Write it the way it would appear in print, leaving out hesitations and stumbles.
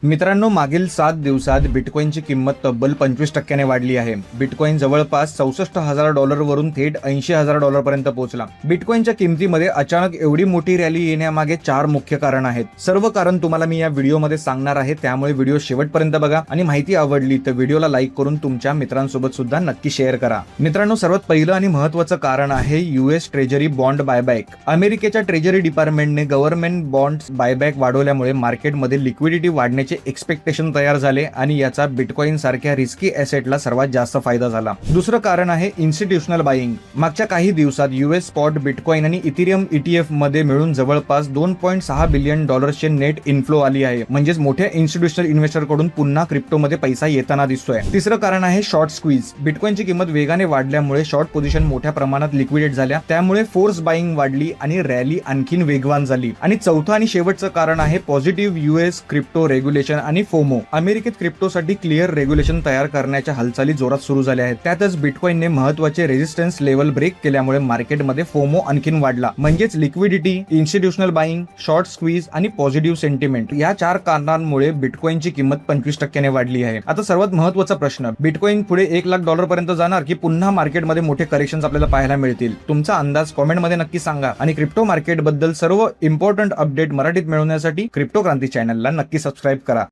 मित्रांनो, मागील 7 दिवसात बिटकॉइनची किंमत तब्बल 25% वाढली आहे. बिटकॉइन जवळपास $64,000 वरून थेट $80,000 पर्यंत पोहोचला. बिटकॉइनच्या किमतीमध्ये अचानक एवढी मोठी रॅली येण्यामागे 4 मुख्य कारण आहेत. सर्व कारण तुम्हाला मी या व्हिडिओमध्ये सांगणार आहे, त्यामुळे व्हिडिओ शेवटपर्यंत बघा आणि माहिती आवडली तर व्हिडिओला लाईक करून तुमच्या मित्रांसोबत सुद्धा नक्की शेअर करा. मित्रांनो, सर्वात पहिलं आणि महत्त्वाचं कारण आहे US ट्रेजरी बॉन्ड बायबॅक. अमेरिकेच्या ट्रेजरी डिपार्टमेंटने गव्हर्नमेंट बॉन्ड्स बायबॅक वाढवल्यामुळे मार्केटमध्ये लिक्विडिटी वाढण्याचे एक्सपेक्टेशन तयार झाले आणि याचा बिटकॉइन सारख्या रिस्की ॲसेटला सर्वात जास्त फायदा झाला. दुसरं कारण आहे इन्स्टिट्यूशनल बाईंग. मागच्या काही दिवसात US स्पॉट बिटकॉइन आणि इथेरियम ETF मध्ये मिळून जवळपास $2.6 बिलियन चे नेट इन्फ्लो आली आहे. म्हणजेच मोठ्या इन्स्टिट्यूशनल इन्व्हेस्टर कडून पुन्हा क्रिप्टोमध्ये पैसा येताना दिसतोय. तिसरं कारण आहे शॉर्ट स्क्वीज. बिटकॉइनची किंमत वेगाने वाढल्यामुळे शॉर्ट पोझिशन मोठ्या प्रमाणात लिक्विडेट झाल्या, त्यामुळे फोर्स बाईंग वाढली आणि रॅली आणखीन वेगवान झाली. आणि चौथं आणि शेवटचं कारण आहे पॉझिटिव्ह US क्रिप्टो रेग्युलेशन आणि फोमो. अमेरिकेत क्रिप्टोसाठी क्लिअर रेग्युलेशन तयार करण्याच्या हालचाली जोरात सुरू झाल्या आहेत. त्यातच बिटकॉइनने महत्त्वाचे रेजिस्टन्स लेवल ब्रेक केल्यामुळे मार्केटमध्ये फोमो आणखीन वाढला. म्हणजेच liquidity, institutional buying, short squeeze आणि पॉझिटिव्ह सेंटिमेंट या 4 कारणांमुळे बिटकॉइनची किंमत 25% वाढली आहे. आता सर्वात महत्त्वाचा प्रश्न, बिटकॉइन पुढे $1,00,000 पर्यंत जाणार की पुन्हा मार्केटमध्ये मोठे करेक्शन्स आपल्याला पाहायला मिळतील? तुमचा अंदाज कॉमेंटमध्ये नक्की सांगा आणि क्रिप्टो मार्केट बद्दल सर्व इम्पॉर्टंट अपडेट मराठीत मिळवण्यासाठी क्रिप्टो क्रांती चॅनलला नक्की सबस्क्राईब करा.